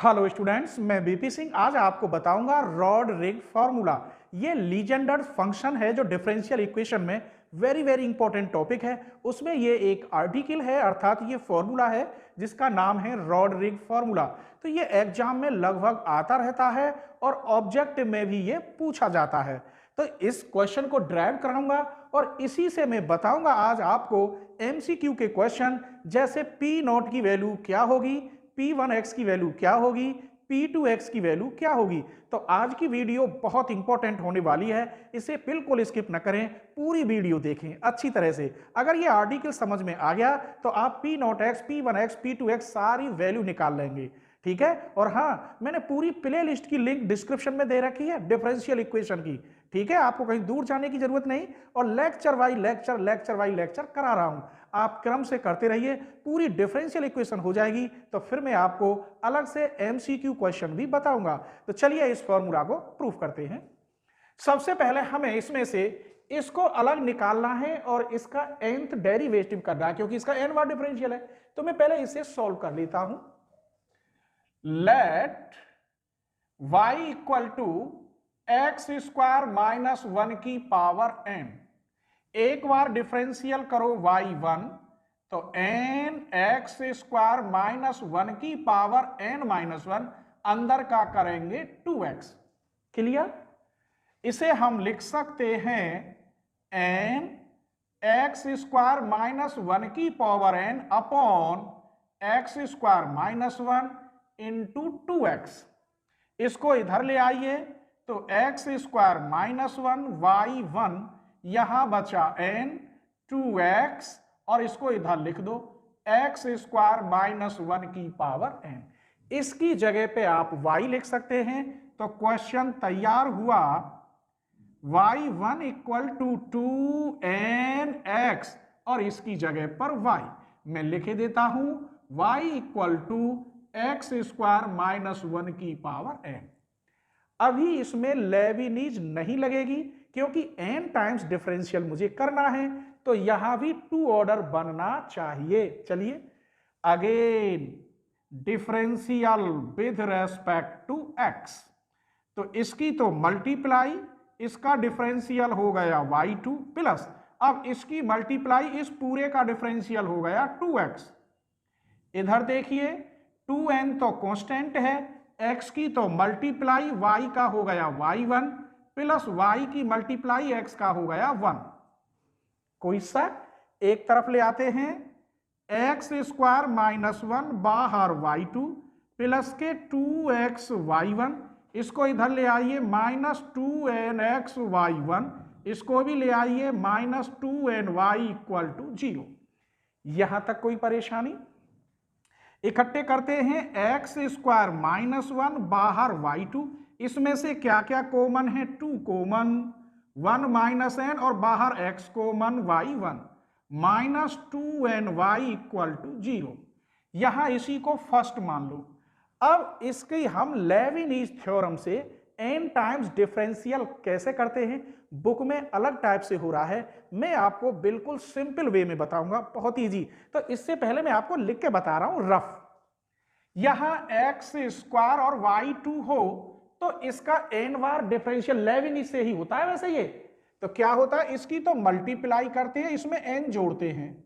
Hello students, मैं BP Singh आज आपको बताऊंगा रॉड रिग फॉर्मूला। ये लीजेंडर फंक्शन है जो डिफरेंशियल इक्वेशन में वेरी इंपॉर्टेंट टॉपिक है। उसमें ये एक आर्टिकल है, अर्थात ये फॉर्मूला है जिसका नाम है रॉड रिग फॉर्मूला। तो ये एग्जाम में लगभग आता रहता है और ऑब्जेक्टिव में भी ये पूछा जाता है। तो इस क्वेश्चन को ड्राइव कराऊंगा और इसी से मैं बताऊंगा आज आपको एमसीक्यू के क्वेश्चन, जैसे पी नॉट की वैल्यू क्या होगी, P1x की वैल्यू क्या होगी, P2x की वैल्यू क्या होगी। तो आज की वीडियो बहुत इंपॉर्टेंट होने वाली है, इसे बिल्कुल स्किप न करें, पूरी वीडियो देखें अच्छी तरह से। अगर ये आर्टिकल समझ में आ गया तो आप P0x, P1x, P2x सारी वैल्यू निकाल लेंगे, ठीक है। और हाँ, मैंने पूरी प्ले लिस्ट की लिंक डिस्क्रिप्शन में दे रखी है डिफरेंशियल इक्वेशन की, ठीक है। आपको कहीं दूर जाने की जरूरत नहीं और लेक्चर वाई लेक्चर करा रहा हूं। आप क्रम से करते रहिए, पूरी डिफरेंशियल इक्वेशन हो जाएगी तो फिर मैं आपको अलग से एमसीक्यू क्वेश्चन भी बताऊंगा। तो चलिए इस फॉर्मूला को प्रूफ करते हैं। सबसे पहले हमें इसमें से इसको अलग निकालना है और इसका nth डेरिवेटिव करना है, क्योंकि इसका n बार डिफरेंशियल है। तो मैं पहले इसे सॉल्व कर लेता हूं। Let y equal to x square minus 1 की पावर n। एक बार डिफरेंशियल करो y1 तो n एक्स स्क्वायर माइनस 1 की पावर n माइनस 1, अंदर का करेंगे 2x। क्लियर? इसे हम लिख सकते हैं n एक्स स्क्वायर माइनस 1 की power n upon x square minus 1 into 2x। इसको इधर ले आइए तो एक्स स्क्वायर माइनस 1 y1, यहां बचा n 2x और इसको इधर लिख दो एक्स स्क्वायर माइनस 1 की पावर n। इसकी जगह पे आप y लिख सकते हैं। तो क्वेश्चन तैयार हुआ y1 इक्वल टू 2nx और इसकी जगह पर y मैं लिख देता हूं y equal to x square minus 1 की पावर n। अभी इसमें लेविनीज नहीं लगेगी क्योंकि n टाइम्स डिफरेंशियल मुझे करना है, तो यहां भी 2 ऑर्डर बनना चाहिए। चलिए again differential with respect to x, तो इसकी तो मल्टीप्लाई, इसका डिफरेंशियल हो गया y2 प्लस, अब इसकी मल्टीप्लाई इस पूरे का डिफरेंशियल हो गया 2x। इधर देखिए 2n तो कांस्टेंट है, x की तो मल्टीप्लाई y का हो गया y1 प्लस y की मल्टीप्लाई x का हो गया 1। कोई शक? एक तरफ ले आते हैं एक्स स्क्वायर माइनस 1 बाहर y2 प्लस के 2x y1, इसको इधर ले आइए माइनस 2nx y1, इसको भी ले आइए माइनस 2ny इक्वल टू 0। यहां तक कोई परेशानी? इकट्ठे करते हैं एक्स स्क्वायर माइनस 1 बाहर y2, इसमें से क्या क्या कॉमन है? 2 कॉमन, 1 माइनस n और बाहर x common y1, minus 2ny equal to 0। यहां इसी को फर्स्ट मान लो। अब इसकी हम लेविनीज थ्योरम से n टाइम्स डिफरेंशियल कैसे करते हैं, बुक में अलग टाइप से हो रहा है, मैं आपको बिल्कुल सिंपल वे में बताऊंगा, बहुत इजी। तो इससे पहले मैं आपको लिख के बता रहा हूं रफ। यहां एक्स स्क्वायर और y2 हो तो इसका n बार डिफरेंशियल लेविनीज से ही होता है। वैसे ये तो क्या होता है, इसकी तो मल्टीप्लाई करते हैं, इसमें n जोड़ते हैं,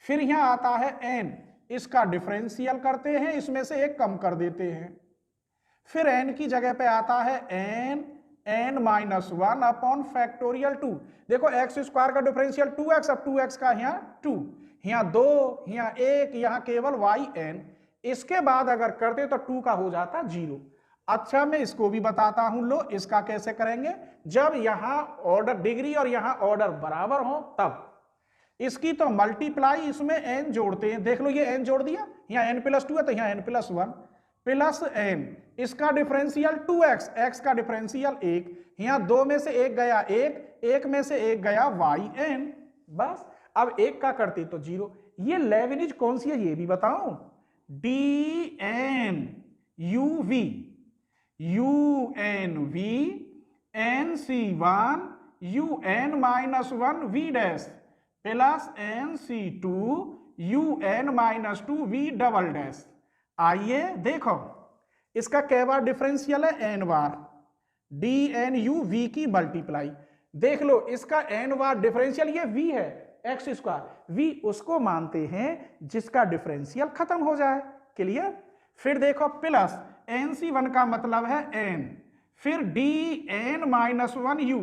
फिर यहां आता है n, इसका डिफरेंशियल करते हैं, इसमें से एक कम कर देते हैं, फिर n की जगह पे आता है n माइनस 1 अपॉन फैक्टोरियल 2। देखो एक्स स्क्वायर का डिफरेंशियल 2x, अब 2x का यहाँ 2, यहाँ 2, यहाँ 1, यहाँ केवल yn। इसके बाद अगर करते तो 2 का हो जाता 0। अच्छा मैं इसको भी बताता हूं, लो इसका कैसे करेंगे, जब यहां ऑर्डर डिग्री और यहां ऑर्डर बराबर हो तब इसकी तो मल्टीप्लाई, इसमें n जोड़ते हैं। देख लो ये n जोड़ दिया, यहाँ n प्लस 2 है तो यहाँ n प्लस 1 प्लस n, इसका डिफरेंशियल 2x, x का डिफरेंशियल 1, यहाँ 2 में से 1 गया 1, 1 में से 1 गया yn। बस अब 1 का करते तो 0। ये लेविनीज कौन सी है ये भी बताऊं, dn uv unv nc1 un minus 1 v dash plus nc2 un minus 2 v double dash. आइए देखो, इसका कै बार डिफरेंशियल है, एन बार, डी एन यू वी की मल्टीप्लाई। देख लो इसका एन बार डिफरेंशियल ये वी है, एक्स स्क्वायर, वी उसको मानते हैं जिसका डिफरेंशियल खत्म हो जाए। क्लियर? फिर देखो प्लस एन सी वन का मतलब है एन, फिर d n minus one u.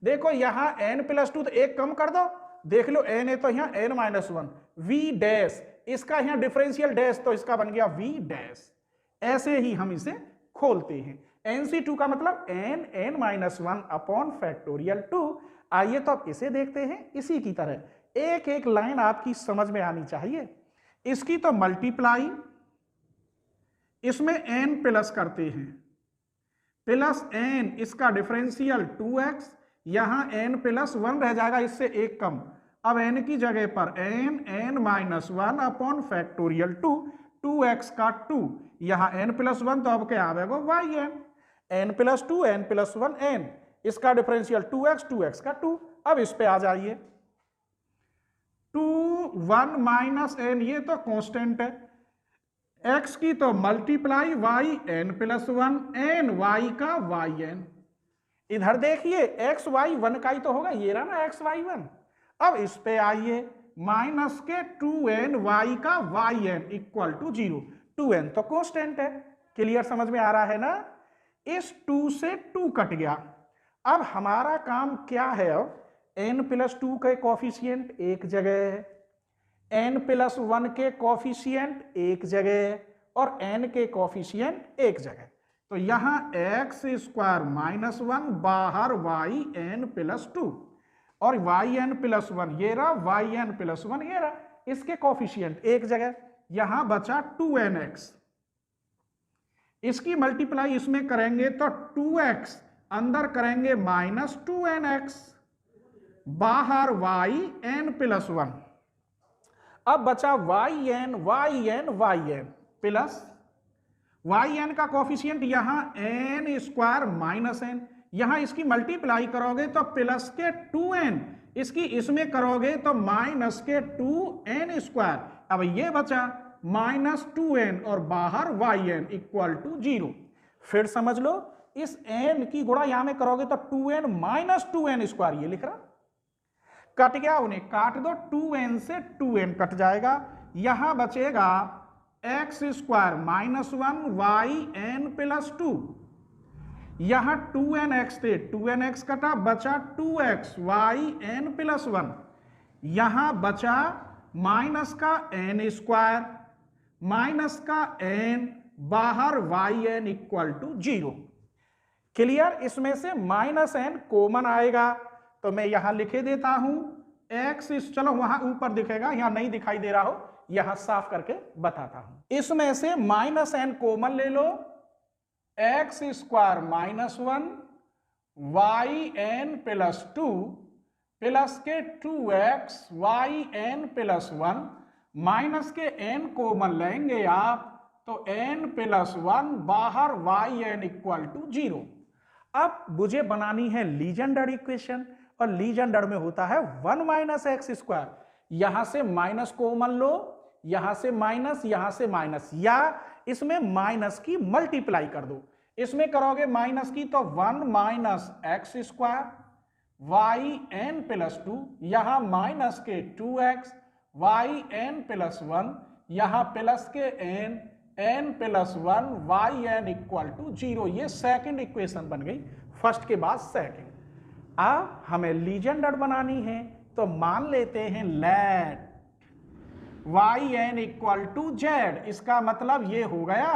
देखो यहां एन प्लस टू तो एक कम कर दो, देख लो एन है तो यहां n minus one, v dash, इसका यहां डिफरेंशियल डैश तो इसका बन गया वी डैश। ऐसे ही हम इसे खोलते हैं। NC2 का मतलब n n minus one upon factorial 2। आइए तो अब इसे देखते हैं इसी की तरह, एक एक लाइन आपकी समझ में आनी चाहिए। इसकी तो मल्टीप्लाई इसमें n प्लस करते हैं, प्लस n, इसका डिफरेंशियल 2x, यहां n प्लस वन रह जाएगा, इससे एक कम। अब n की जगह पर n n minus one upon factorial 2, 2x का 2, यहां n प्लस वन तो अब क्या आएगा y n plus two n plus one n, इसका डिफरेंशियल 2x, 2x का 2। अब इस पे आ जाइए, 2 1 माइनस n, ये तो कांस्टेंट है, x की तो multiply y n plus one, n y का yn। इधर देखिए x y वन का ही तो होगा, ये रहा ना x y वन। अब इस पे आइए, माइनस के 2n y का yn इक्वल टू 0, 2n तो कांस्टेंट है। क्लियर? समझ में आ रहा है ना? इस 2 से 2 कट गया। अब हमारा काम क्या है, अब n प्लस टू के कॉफिशिएंट एक जगह है, n प्लस वन के कॉफिशिएंट एक जगह और n के कॉफिशिएंट एक जगह। तो यहां एक्स स्क्वायर माइनस वन, बाहर वाई एन प्लस टू, और वाई एन प्लस वन ये रहा, वाई एन प्लस वन ये रहा, इसके कॉफिशिएंट एक जगह। यहां बचा 2nx, इसकी मल्टीप्लाई इसमें करेंगे तो 2x, अंदर करेंगे माइनस 2nx, बाहर वाई एन प्लस वन। अब बचा y n y n y n plus y n का कॉफिशिएंट यहां एन स्क्वायर माइनस एन, यहां इसकी मल्टीप्लाई करोगे तो प्लस के 2n, इसकी इसमें करोगे तो माइनस के 2n स्क्वायर। अब ये बचा माइनस 2n और बाहर yn इक्वल टू 0। फिर समझ लो, इस n की गुणा यहां में करोगे तो 2n माइनस 2n स्क्वायर, ये लिख रहा, कट गया, उन्हें काट दो, 2n से 2n कट जाएगा, यहां बचेगा x square minus one y n plus two, यहां 2nx थे, 2nx कटा, बचा 2x y n plus one, यहां बचा माइनस का n स्क्वायर माइनस का n, बाहर y n equal to 0। Clear? इसमें से माइनस n कॉमन आएगा तो मैं यहां लिखे देता हूं x, चलो वहां ऊपर दिखेगा, यहां नहीं दिखाई दे रहा हो, यहां साफ करके बताता हूं। इसमें से माइनस n कॉमन ले लो, x square minus one y n plus two plus के 2x y n plus one, minus के n कॉमन लेंगे आप तो n प्लस वन, बाहर वाई एन इक्वल टू 0। अब मुझे बनानी है लीजेंडर इक्वेशन, और लीजेंडर में होता है 1 माइनस एक्स स्क्वायर, यहां से माइनस कॉमन लो, यहां से माइनस, यहां से माइनस, या इसमें माइनस की मल्टीप्लाई कर दो। इसमें करोगे माइनस की तो 1 minus x square y n plus two, यहां माइनस के 2x y n plus one, यहां प्लस के n plus one y n equal to 0। ये सेकंड इक्वेशन बन गई, फर्स्ट के बाद सेकंड। अब हमें लीजेंडर बनानी है तो मान लेते हैं let y n equal to z, इसका मतलब ये हो गया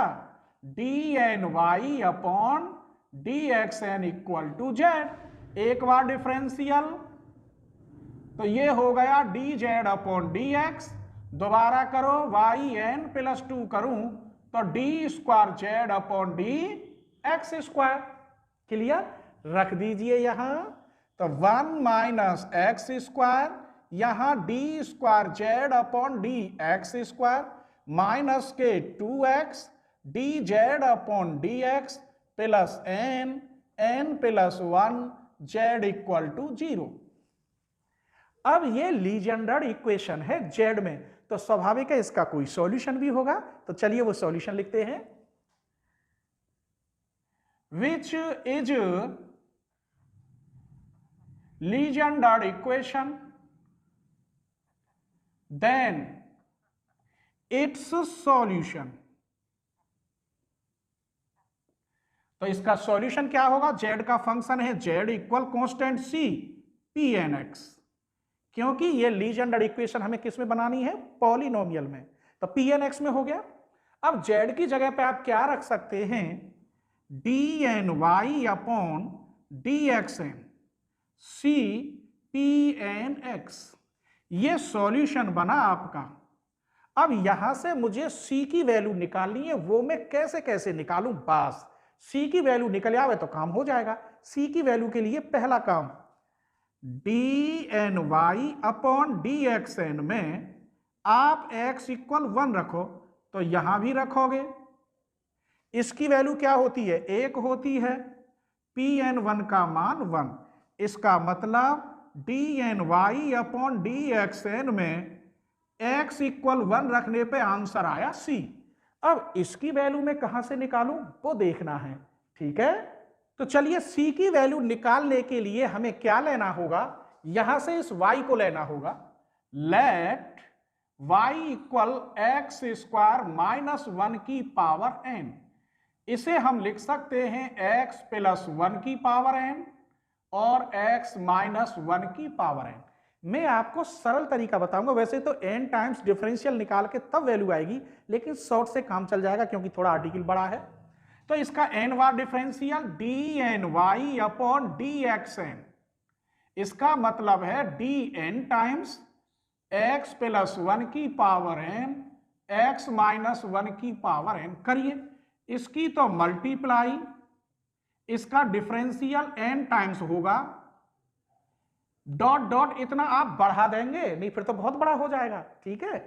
d n y upon d x n equal to z. एक बार डिफरेंशियल तो ये हो गया d z upon d x, दोबारा करो वाई एन प्लस टू करूं तो d square z upon d x square. Clear? रख दीजिए यहां तो 1 माइनस एक्स स्क्वायर, यहां d square z upon d x square, minus के 2x d z upon d x plus n plus one z equal to 0। अब ये Legender equation है Z में, तो तो स्वाभाविक है इसका कोई सॉल्यूशन भी होगा। तो चलिए वो सॉल्यूशन लिखते हैं। Which is Legendre equation, then its solution. तो इसका सॉल्यूशन क्या होगा? z का फंक्शन है z equal constant c pnx, क्योंकि ये लीजेंडर इक्वेशन हमें किस में बनानी है? पॉलिनोमियल में। तो pnx में हो गया। अब z की जगह पे आप क्या रख सकते हैं? dny upon dxn c pnx, ये सॉल्यूशन बना आपका। अब यहां से मुझे c की वैल्यू निकालनी है, वो मैं कैसे कैसे निकालूं? बस c की वैल्यू निकल आवे तो काम हो जाएगा। c की वैल्यू के लिए पहला काम, dny अपॉन dxn में आप x इक्वल 1 रखो, तो यहां भी रखोगे। इसकी वैल्यू क्या होती है? 1 होती है। pn1 का मान 1, इसका मतलब dny अपॉन dxn में x इक्वल 1 रखने पे आंसर आया c। अब इसकी वैल्यू में कहां से निकालूं वो देखना है, ठीक है। तो चलिए c की वैल्यू निकालने के लिए हमें क्या लेना होगा? यहां से इस y को लेना होगा। Let y equal x square minus 1 की पावर n, इसे हम लिख सकते हैं x प्लस 1 की पावर n और x माइनस 1 की पावर n। मैं आपको सरल तरीका बताऊंगा, वैसे तो n टाइम्स डिफरेंशियल निकाल के तब वैल्यू आएगी, लेकिन शॉर्ट से काम चल जाएगा क्योंकि थोड़ा आर्टिकल बड़ा है। तो इसका n बार डिफरेंशियल dny अपॉन dxn, इसका मतलब है dn टाइम्स x प्लस 1 की पावर n x माइनस 1 की पावर n। करिए इसकी तो मल्टीप्लाई, इसका डिफरेंशियल n टाइम्स होगा, डॉट डॉट इतना आप बढ़ा देंगे, नहीं फिर तो बहुत बड़ा हो जाएगा, ठीक है।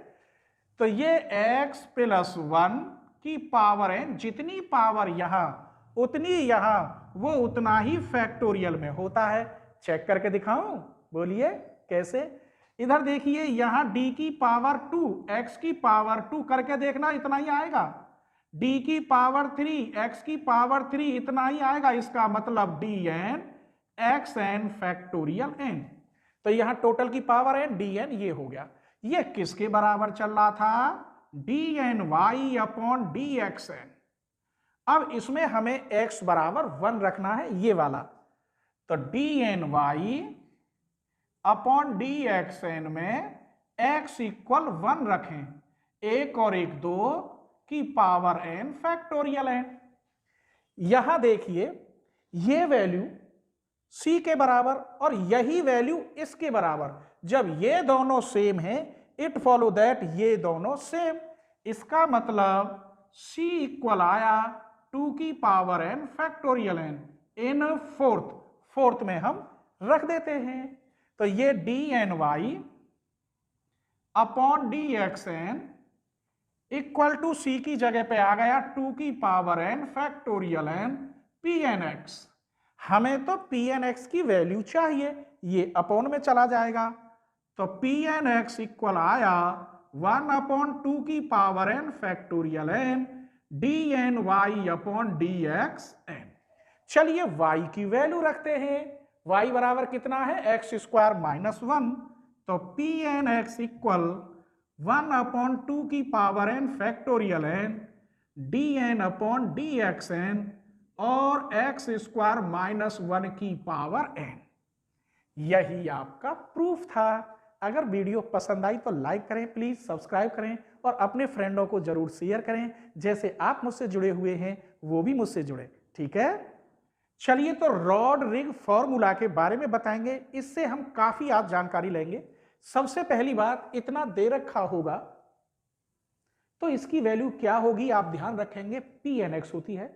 तो ये x प्लस 1 की पावर n, जितनी पावर यहां उतनी यहां, वो उतना ही फैक्टोरियल में होता है। चेक करके दिखाऊं? बोलिए कैसे। इधर देखिए, यहां d की पावर 2 x की पावर 2 करके देखना, इतना ही आएगा। d की पावर 3 x की पावर 3 इतना ही आएगा। इसका मतलब dn xn फैक्टोरियल n। तो यहां टोटल की पावर n dn ये हो गया। ये किसके बराबर चल रहा था? dny upon dxn। अब इसमें हमें x बराबर 1 रखना है, ये वाला। तो dny अपॉन dxn में x इक्वल 1 रखें, 1 और 1 2 की पावर n फैक्टोरियल n। यहां देखिए, ये वैल्यू c के बराबर और यही वैल्यू इसके बराबर, जब ये दोनों सेम हैं, इट फॉलो दैट ये दोनों सेम। इसका मतलब c इक्वल आया 2 की power n factorial n in fourth में हम रख देते हैं। तो ये dny upon dxn equal to c की जगह पे आ गया 2 की power n factorial n pnx। हमें तो pnx की वैल्यू चाहिए, ये अपॉन में चला जाएगा। तो pnx इक्वल आया 1 अपॉन 2 की power n factorial n dny upon dxn। चलिए y की वैल्यू रखते हैं। y बराबर कितना है? X square minus 1। तो pnx इक्वल 1 अपॉन 2 की power n factorial n dn upon dxn और एक्स स्क्वायर माइनस 1 की पावर n। यही आपका प्रूफ था। अगर वीडियो पसंद आई तो लाइक करें, प्लीज सब्सक्राइब करें और अपने फ्रेंडों को जरूर शेयर करें। जैसे आप मुझसे जुड़े हुए हैं वो भी मुझसे जुड़े, ठीक है। चलिए तो रॉड-रिग फॉर्मूला के बारे में बताएंगे, इससे हम काफी आज जानकारी लेंगे। सबसे पहली बात, इतना दे रखा होगा तो इसकी वैल्यू क्या होगी आप ध्यान रखेंगे, pnx होती है।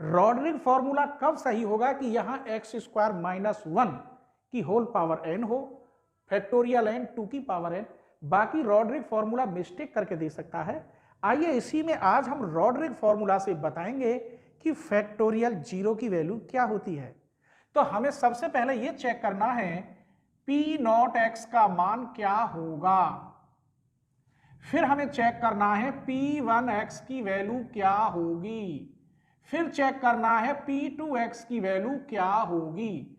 रॉड-रिग फॉर्मूला कब सही होगा कि यहां एक्स स्क्वायर माइनस 1 की होल पावर n हो, फैक्टोरियल n 2 की पावर n। बाकी रॉड-रिग फॉर्मूला मिस्टेक करके दे सकता है। आइए इसी में आज हम रॉड-रिग फॉर्मूला से बताएंगे कि फैक्टोरियल 0 की वैल्यू क्या होती है। तो हमें सबसे पहले यह चेक करना है p नॉट x का मान क्या होगा। फिर हमें चेक करना है P1x की वैल्यू क्या होगी, फिर चेक करना है P2x की वैल्यू क्या होगी।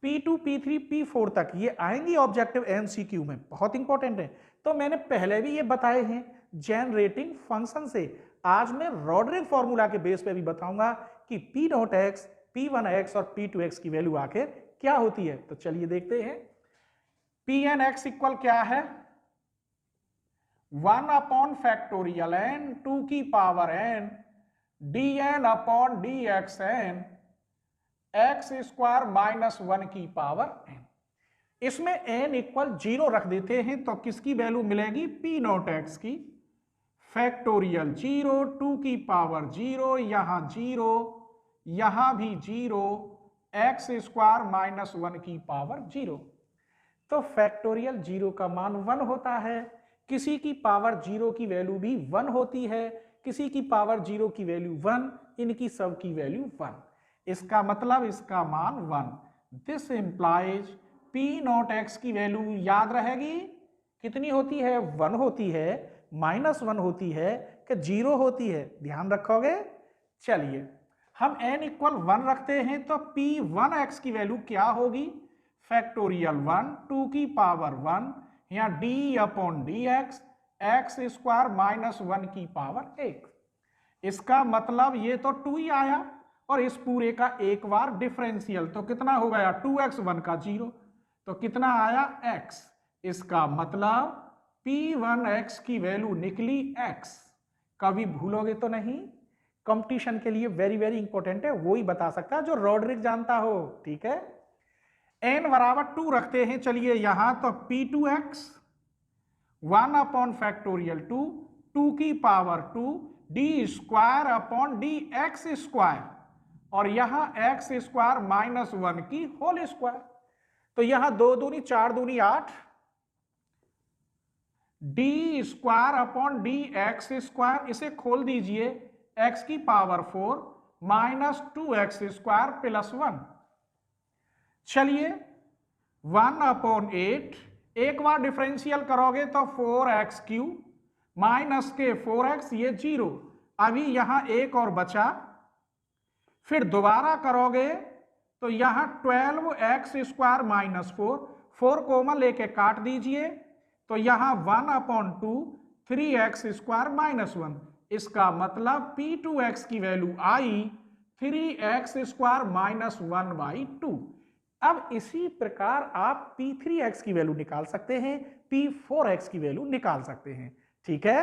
P2, P3, P4 तक ये आएंगी ऑब्जेक्टिव MCQ में, बहुत इंपॉर्टेंट है। तो मैंने पहले भी ये बताए हैं जनरेटिंग फंक्शन से। आज मैं रॉड्रिक फॉर्मूला के बेस पे भी बताऊंगा कि P0x, P1x और P2x की वैल्यू आखिर क्या होती है। तो चलिए देखते हैं। Pnx इक्वल क्या है, 1 अपॉन फैक्टोरियल n 2 की power n dn upon dxn x square minus 1 की पावर n। इसमें n इक्वल 0 रख देते हैं तो किसकी वैल्यू मिलेगी, P0x की। फैक्टोरियल 0, 2 की पावर 0, यहां 0, यहां भी 0, x स्क्वायर माइनस 1 की पावर 0। तो फैक्टोरियल 0 का मान 1 होता है, किसी की पावर 0 की वैल्यू भी 1 होती है, किसी की पावर 0 की वैल्यू 1, इनकी सब की वैल्यू 1। इसका मतलब इसका मान 1। दिस इंप्लाइज P0x की वैल्यू याद रहेगी कितनी होती है, 1 होती है, -1 होती है कि 0 होती है, ध्यान रखोगे। चलिए हम n इक्वल 1 रखते हैं तो P1x की वैल्यू क्या होगी, फैक्टोरियल 1, 2 की पावर 1, यहाँ d upon dx, x square minus 1 की पावर 1। इसका मतलब ये तो 2 ही आया और इस पूरे का एक बार डिफरेंशियल, तो कितना हो गया 2x, 1 का 0, तो कितना आया x। इसका मतलब P1x की वैल्यू निकली x। कभी भूलोगे तो नहीं, कंपटीशन के लिए वेरी वेरी इंपॉर्टेंट है, वो ही बता सकता है जो रॉड्रिक जानता हो, ठीक है। n बराबर 2 रखते हैं, चलिए यहां तो P2x 1 अपॉन फैक्टोरियल 2, 2 की power 2, D square upon d x square, और यहां एक्स स्क्वायर माइनस 1 की होल स्क्वायर। तो यहां 2 दूनी 4 दूनी 8, D square upon d x square, इसे खोल दीजिए, एक्स की power 4 minus 2x square plus 1। चलिए 1 अपॉन 8, एक बार डिफरेंशियल करोगे तो 4x क्यूब माइनस के 4x, ये 0, अभी यहां एक और बचा, फिर दोबारा करोगे तो यहां 12x स्क्वायर माइनस 4, 4 कॉमन लेके काट दीजिए, तो यहां 1 अपॉन 2, 3x स्क्वायर माइनस 1। इसका मतलब P2x की वैल्यू आई 3x स्क्वायर माइनस 1/2। अब इसी प्रकार आप P3x की वैल्यू निकाल सकते हैं, P4x की वैल्यू निकाल सकते हैं, ठीक है।